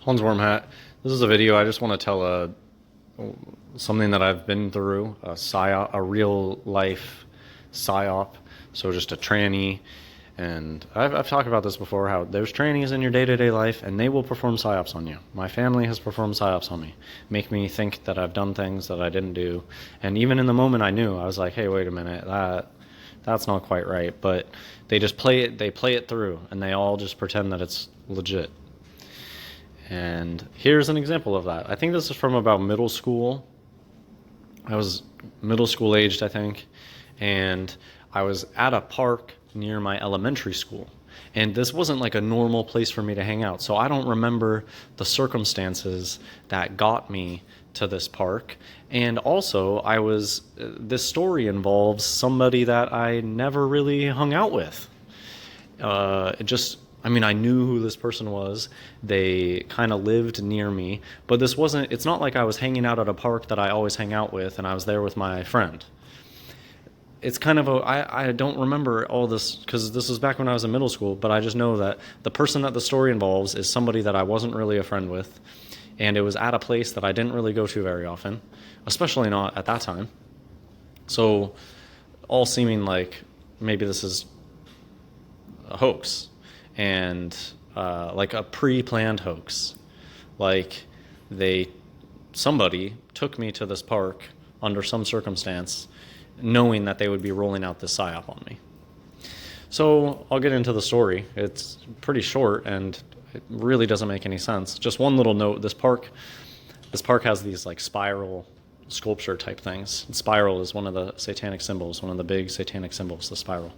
Hans Warm Hat. This is a video. I just want to tell something that I've been through, a real life psyop. So just a tranny. And I've talked about this before, how there's trannies in your day-to-day life, and they will perform psyops on you. My family has performed psyops on me, make me think that I've done things that I didn't do. And even in the moment I knew, I was like, hey, wait a minute, that's not quite right. But they just play it through, and they all just pretend that it's legit. And here's an example of that. I think this is from about middle school. I was middle school aged, I think, and I was at a park near my elementary school. And this wasn't like a normal place for me to hang out. So I don't remember the that got me to this park. And also, this story involves somebody that I never really hung out with. I knew who this person was. They kind of lived near me, but it's not like I was hanging out at a park that I always hang out with and I was there with my friend. It's kind of I don't remember all this because this was back when I was in middle school, but I just know that the person that the story involves is somebody that I wasn't really a friend with, and it was at a place that I didn't really go to very often, especially not at that time. So, all seeming like maybe this is a hoax, and like a pre-planned hoax. Like somebody took me to this park under some circumstance, knowing that they would be rolling out this psyop on me. So I'll get into the story. It's pretty short and it really doesn't make any sense. Just one little note, this park has these like spiral sculpture type things. And spiral is one of the satanic symbols, one of the big satanic symbols, the spiral.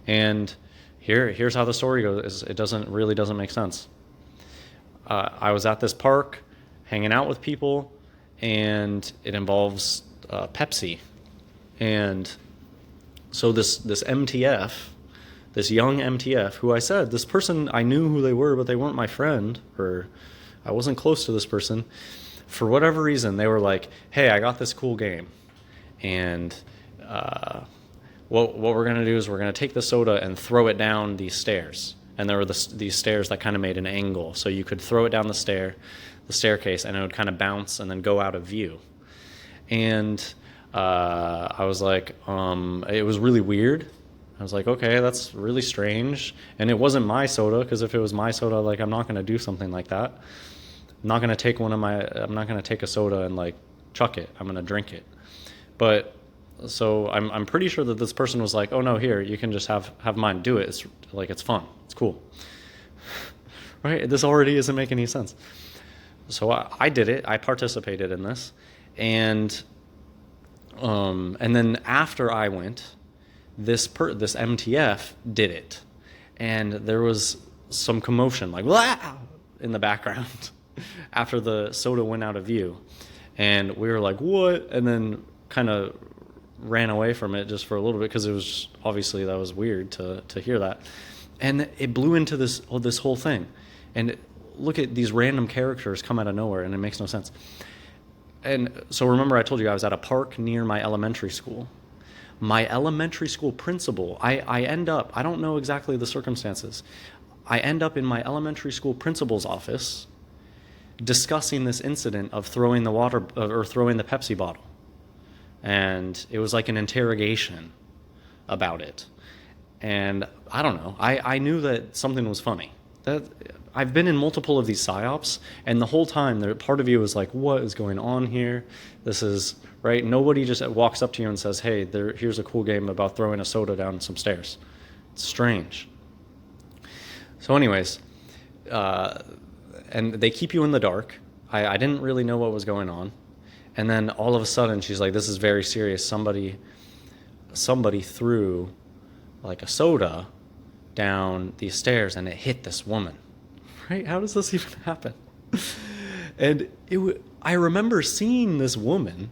And here's how the story goes. It really doesn't make sense. I was at this park hanging out with people, and it involves Pepsi. And so this MTF, this young MTF, who I said, this person, I knew who they were, but they weren't my friend, or I wasn't close to this person. For whatever reason, they were like, hey, I got this cool game. And what we're going to do is we're going to take the soda and throw it down these stairs. And there were these stairs that kind of made an angle. So you could throw it down the staircase, and it would kind of bounce and then go out of view. And I was like, it was really weird. I was like, okay, that's really strange. And it wasn't my soda, because if it was my soda, like, I'm not going to do something like that. I'm not going to take a soda and like chuck it. I'm going to drink it. But so I'm pretty sure that this person was like, oh no, here, you can just have mine, do it. It's fun. It's cool. Right? This already isn't making any sense. So I did it. I participated in this. And then after I went, this MTF did it, and there was some commotion, like "Wah!" in the background after the soda went out of view, and we were like, "What?" And then kind of ran away from it just for a little bit, because it was obviously, that was weird to hear that, and it blew into this whole thing, and look at these random characters come out of nowhere, and it makes no sense. And so remember, I told you I was at a park near my elementary school. My elementary school principal, I end up, I don't know exactly the circumstances, I end up in my elementary school principal's office discussing this incident of throwing the Pepsi bottle. And it was like an interrogation about it. And I don't know, I knew that something was funny. I've been in multiple of these psyops, and the whole time, part of you is like, what is going on here? This is, right? Nobody just walks up to you and says, hey, here's a cool game about throwing a soda down some stairs. It's strange. So anyways, and they keep you in the dark. I didn't really know what was going on. And then all of a sudden, she's like, this is very serious. Somebody threw like a soda down these stairs, and it hit this woman. Right? How does this even happen? And I remember seeing this woman,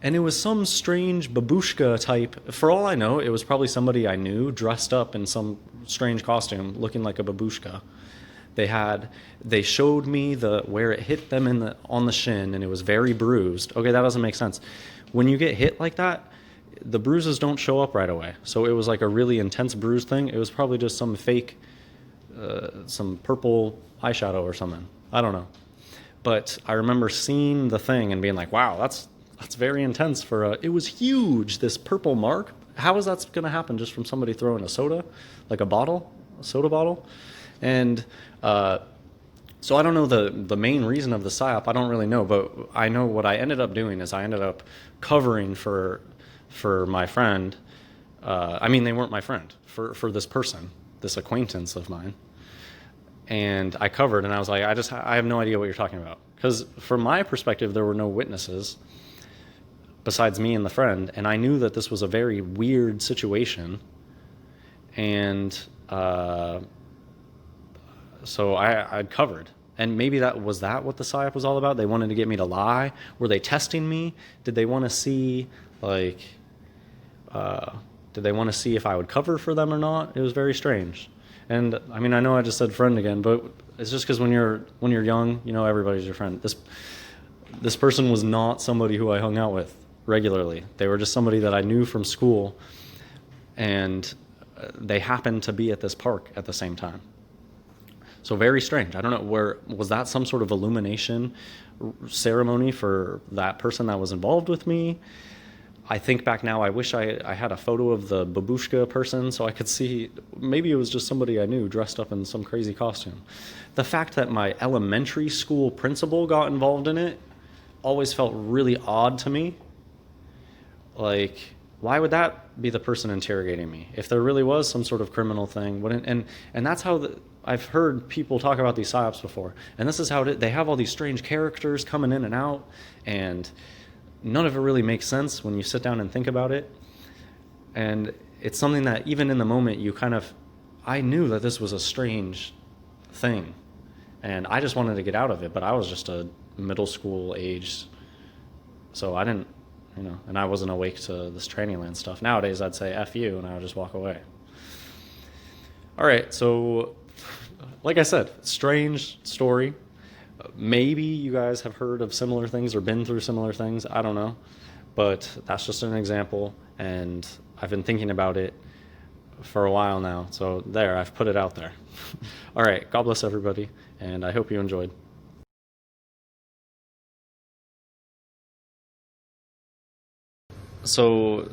and it was some strange babushka type. For all I know, it was probably somebody I knew dressed up in some strange costume, looking like a babushka. They showed me where it hit them on the shin, and it was very bruised. Okay, that doesn't make sense. When you get hit like that, the bruises don't show up right away. So it was like a really intense bruise thing. It was probably just some fake, some purple eyeshadow or something. I don't know. But I remember seeing the thing and being like, wow, that's very intense for it was huge, this purple mark. How is that going to happen just from somebody throwing a soda, like a soda bottle? And so I don't know the main reason of the psyop. I don't really know, but I know what I ended up doing is I ended up covering for my friend. I mean, they weren't my friend, for this person, this acquaintance of mine. And I covered, and I was like, I have no idea what you're talking about. Because from my perspective, there were no witnesses besides me and the friend, and I knew that this was a very weird situation. And so I'd covered. And maybe that what the psyop was all about? They wanted to get me to lie? Were they testing me? Did they want to see, like, did they want to see if I would cover for them or not? It was very strange. And I mean, I know I just said friend again, but it's just because when you're young, you know, everybody's your friend. This person was not somebody who I hung out with regularly. They were just somebody that I knew from school, and they happened to be at this park at the same time. So very strange. I don't know, was that some sort of illumination ceremony for that person that was involved with me? I think back now, I wish I had a photo of the babushka person so I could see, maybe it was just somebody I knew dressed up in some crazy costume. The fact that my elementary school principal got involved in it always felt really odd to me. Like, why would that be the person interrogating me? If there really was some sort of criminal thing, and that's how I've heard people talk about these psyops before. And this is how they have all these strange characters coming in and out, and none of it really makes sense when you sit down and think about it. And it's something that even in the moment I knew that this was a strange thing, and I just wanted to get out of it, but I was just a middle school age, so I didn't, and I wasn't awake to this tranny land stuff. Nowadays I'd say F you, and I would just walk away. All right, so like I said, strange story. Maybe you guys have heard of similar things or been through similar things. I don't know. But that's just an example, and I've been thinking about it for a while now. So there, I've put it out there. All right, God bless everybody, and I hope you enjoyed. So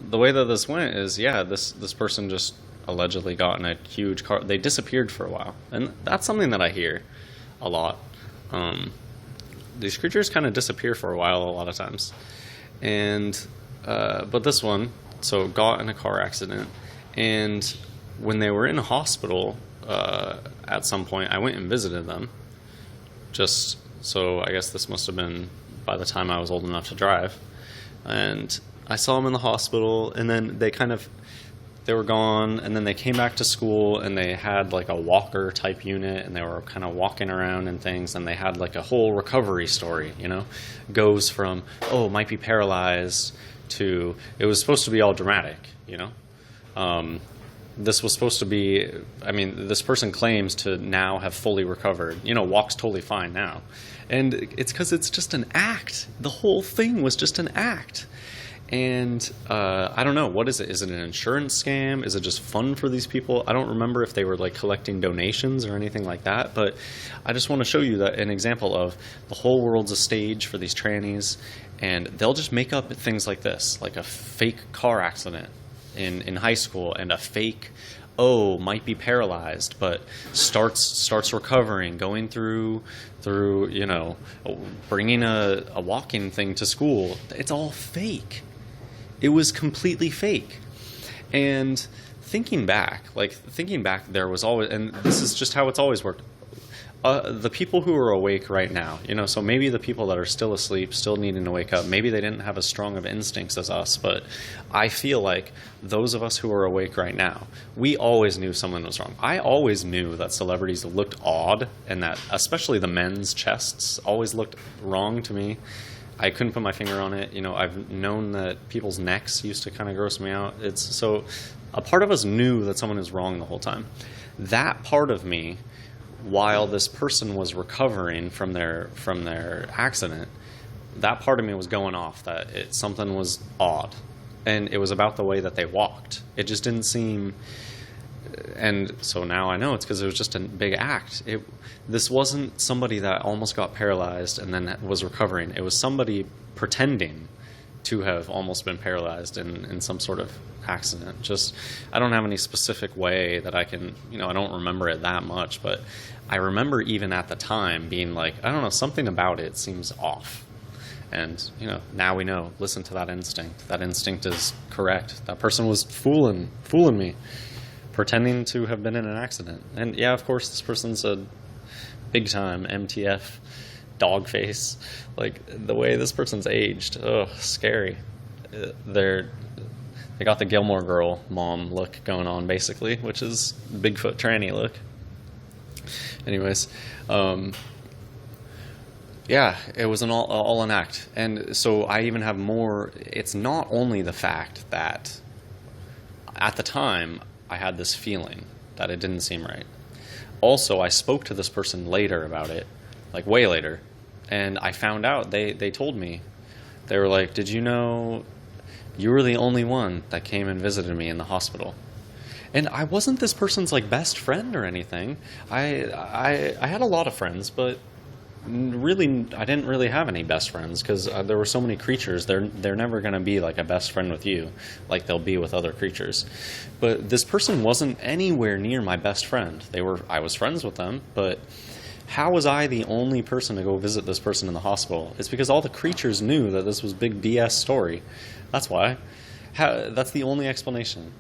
the way that this went is, this person just allegedly got in a huge car. They disappeared for a while, and that's something that I hear a lot. These creatures kind of disappear for a while a lot of times, and but this one got in a car accident, and when they were in a hospital at some point, I went and visited them. Just so I guess this must have been by the time I was old enough to drive, and I saw them in the hospital, and then they were gone, and then they came back to school, and they had like a walker type unit, and they were kind of walking around and things, and they had like a whole recovery story, goes from, might be paralyzed to, it was supposed to be all dramatic, this was supposed to be, this person claims to now have fully recovered, walks totally fine now. And it's because it's just an act. The whole thing was just an act. And I don't know, what is it? Is it an insurance scam? Is it just fun for these people? I don't remember if they were like collecting donations or anything like that, but I just want to show you that an example of the whole world's a stage for these trannies, and they'll just make up things like this, like a fake car accident in high school, and a fake, might be paralyzed, but starts recovering, going through bringing a walking thing to school. It's all fake. It was completely fake. And thinking back, there was always, and this is just how it's always worked. The people who are awake right now, so maybe the people that are still asleep, still needing to wake up, maybe they didn't have as strong of instincts as us, but I feel like those of us who are awake right now, we always knew someone was wrong. I always knew that celebrities looked odd, and that especially the men's chests always looked wrong to me. I couldn't put my finger on it. I've known that people's necks used to kind of gross me out. So a part of us knew that someone was wrong the whole time. That part of me, while this person was recovering from their accident, that part of me was going off that something was odd, and it was about the way that they walked. It just didn't seem And so now I know it's because it was just a big act. This wasn't somebody that almost got paralyzed and then was recovering. It was somebody pretending to have almost been paralyzed in some sort of accident. Just, I don't have any specific way that I can, I don't remember it that much, but I remember even at the time being like, I don't know, something about it seems off. And, now we know, listen to that instinct. That instinct is correct. That person was fooling me, pretending to have been in an accident. And yeah, of course, this person's a big time MTF dog face. Like, the way this person's aged, scary. They got the Gilmore Girl mom look going on, basically, which is Bigfoot tranny look. Anyways, yeah, it was all an act. And so I even have more. It's not only the fact that at the time I had this feeling that it didn't seem right. Also, I spoke to this person later about it, like way later, and I found out, they told me, they were like, did you know you were the only one that came and visited me in the hospital? And I wasn't this person's like best friend or anything. I had a lot of friends, but really I didn't really have any best friends because there were so many creatures. They're never going to be like a best friend with you like they'll be with other creatures. But this person wasn't anywhere near my best friend. I was friends with them, but how was I the only person to go visit this person in the hospital? It's because all the creatures knew that this was big BS story. That's why. That's the only explanation.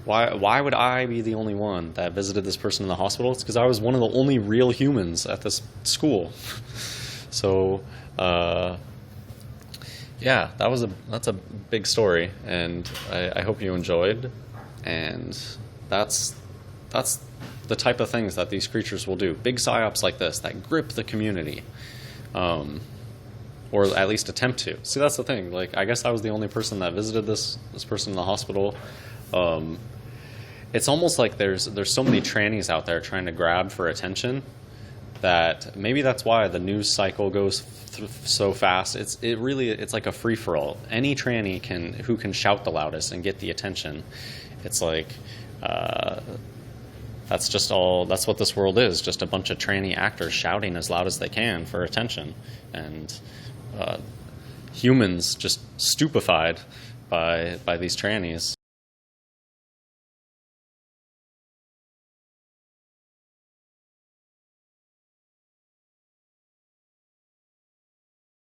Why would I be the only one that visited this person in the hospital? It's because I was one of the only real humans at this school. So, yeah, that's a big story, and I hope you enjoyed. And that's the type of things that these creatures will do. Big psyops like this that grip the community, or at least attempt to. See, that's the thing. Like, I guess I was the only person that visited this person in the hospital. It's almost like there's so many trannies out there trying to grab for attention that maybe that's why the news cycle goes so fast. It's like a free for all. Any tranny who can shout the loudest and get the attention. It's like that's what this world is. Just a bunch of tranny actors shouting as loud as they can for attention, and humans just stupefied by these trannies.